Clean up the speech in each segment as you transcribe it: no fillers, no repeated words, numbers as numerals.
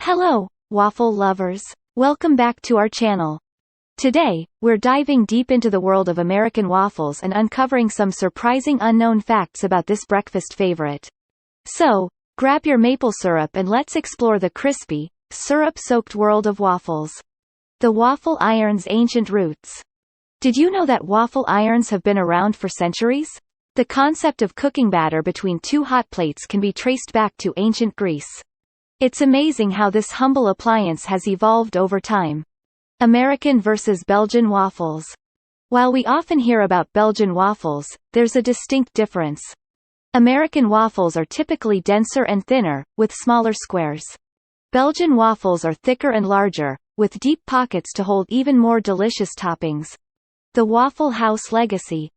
Hello, waffle lovers. Welcome back to our channel. Today, we're diving deep into the world of American waffles and uncovering some surprising unknown facts about this breakfast favorite. So, grab your maple syrup and let's explore the crispy, syrup-soaked world of waffles. The waffle iron's ancient roots. Did you know that waffle irons have been around for centuries? The concept of cooking batter between two hot plates can be traced back to ancient Greece. It's amazing how this humble appliance has evolved over time. American versus Belgian waffles. While we often hear about Belgian waffles, there's a distinct difference. American waffles are typically denser and thinner, with smaller squares. Belgian waffles are thicker and larger, with deep pockets to hold even more delicious toppings. The Waffle House legacy.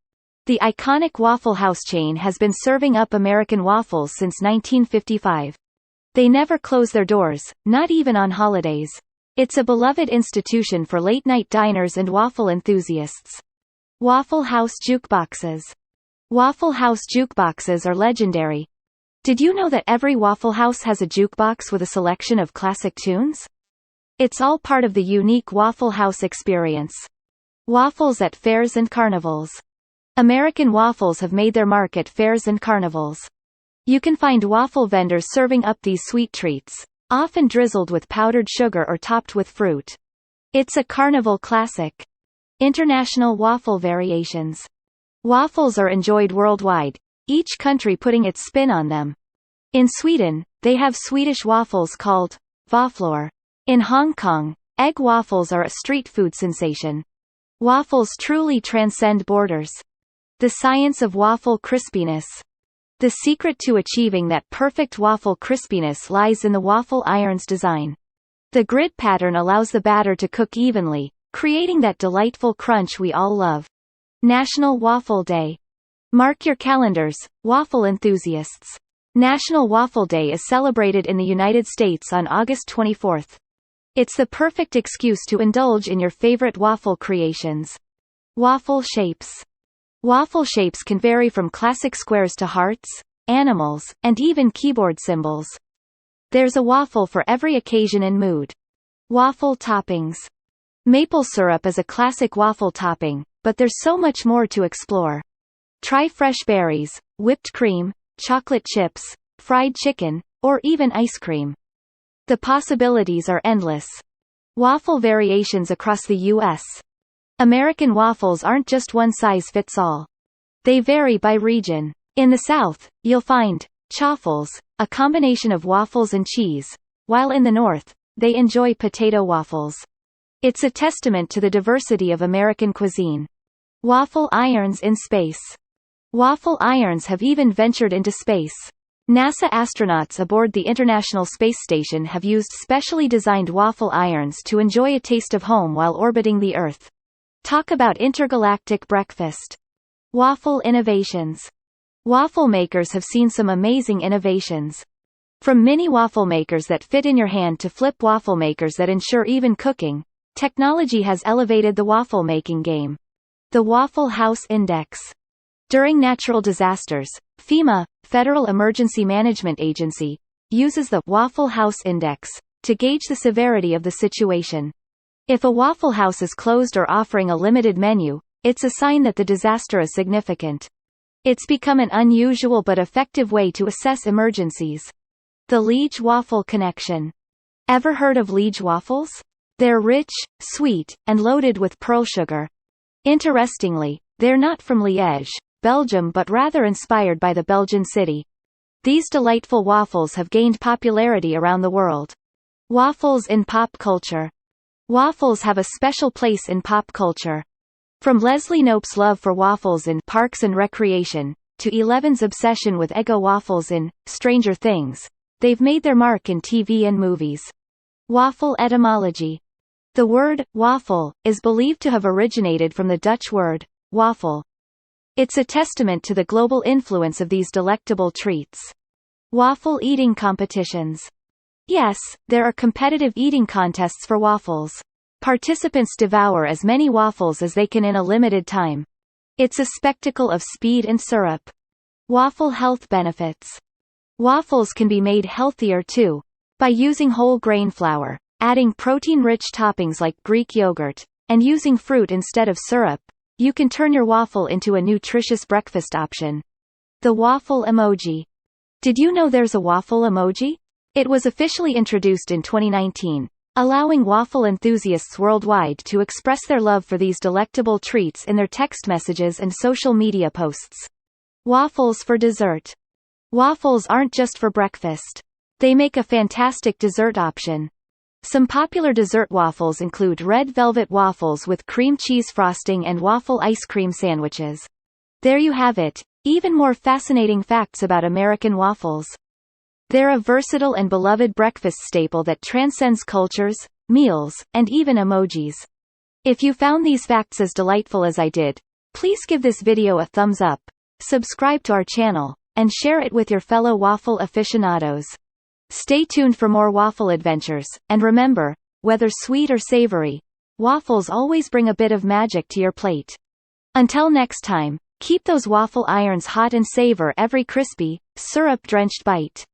The iconic Waffle House chain has been serving up American waffles since 1955. They never close their doors, not even on holidays. It's a beloved institution for late-night diners and waffle enthusiasts. Waffle House jukeboxes. Waffle House jukeboxes are legendary. Did you know that every Waffle House has a jukebox with a selection of classic tunes? It's all part of the unique Waffle House experience. Waffles at fairs and carnivals. American waffles have made their mark at fairs and carnivals. You can find waffle vendors serving up these sweet treats, often drizzled with powdered sugar or topped with fruit. It's a carnival classic. International waffle variations. Waffles are enjoyed worldwide, each country putting its spin on them. In Sweden, they have Swedish waffles called Wafflor. In Hong Kong, egg waffles are a street food sensation. Waffles truly transcend borders. The science of waffle crispiness. The secret to achieving that perfect waffle crispiness lies in the waffle iron's design. The grid pattern allows the batter to cook evenly, creating that delightful crunch we all love. National Waffle Day. Mark your calendars, waffle enthusiasts. National Waffle Day is celebrated in the United States on August 24th. It's the perfect excuse to indulge in your favorite waffle creations. Waffle shapes. Waffle shapes can vary from classic squares to hearts, animals, and even keyboard symbols. There's a waffle for every occasion and mood. Waffle toppings. Maple syrup is a classic waffle topping, but there's so much more to explore. Try fresh berries, whipped cream, chocolate chips, fried chicken, or even ice cream. The possibilities are endless. Waffle variations across the U.S. American waffles aren't just one size fits all. They vary by region. In the South, you'll find chaffles, a combination of waffles and cheese, while in the North, they enjoy potato waffles. It's a testament to the diversity of American cuisine. Waffle irons in space. Waffle irons have even ventured into space. NASA astronauts aboard the International Space Station have used specially designed waffle irons to enjoy a taste of home while orbiting the Earth. Talk about intergalactic breakfast. Waffle innovations. Waffle makers have seen some amazing innovations. From mini waffle makers that fit in your hand to flip waffle makers that ensure even cooking, technology has elevated the waffle making game. The Waffle House Index. During natural disasters, FEMA, Federal Emergency Management Agency, uses the Waffle House Index to gauge the severity of the situation. If a Waffle House is closed or offering a limited menu, it's a sign that the disaster is significant. It's become an unusual but effective way to assess emergencies. The Liege Waffle Connection. Ever heard of Liege waffles? They're rich, sweet, and loaded with pearl sugar. Interestingly, they're not from Liège, Belgium, but rather inspired by the Belgian city. These delightful waffles have gained popularity around the world. Waffles in pop culture. Waffles have a special place in pop culture. From Leslie Knope's love for waffles in Parks and Recreation, to Eleven's obsession with Eggo waffles in Stranger Things, they've made their mark in TV and movies. Waffle etymology. The word waffle is believed to have originated from the Dutch word waffle. It's a testament to the global influence of these delectable treats. Waffle eating competitions. Yes, there are competitive eating contests for waffles. Participants devour as many waffles as they can in a limited time. It's a spectacle of speed and syrup. Waffle health benefits. Waffles can be made healthier too. By using whole grain flour, adding protein-rich toppings like Greek yogurt, and using fruit instead of syrup, you can turn your waffle into a nutritious breakfast option. The waffle emoji. Did you know there's a waffle emoji? It was officially introduced in 2019, allowing waffle enthusiasts worldwide to express their love for these delectable treats in their text messages and social media posts. Waffles for dessert. Waffles aren't just for breakfast. They make a fantastic dessert option. Some popular dessert waffles include red velvet waffles with cream cheese frosting and waffle ice cream sandwiches. There you have it, even more fascinating facts about American waffles. They're a versatile and beloved breakfast staple that transcends cultures, meals, and even emojis. If you found these facts as delightful as I did, please give this video a thumbs up, subscribe to our channel, and share it with your fellow waffle aficionados. Stay tuned for more waffle adventures, and remember, whether sweet or savory, waffles always bring a bit of magic to your plate. Until next time, keep those waffle irons hot and savor every crispy, syrup-drenched bite.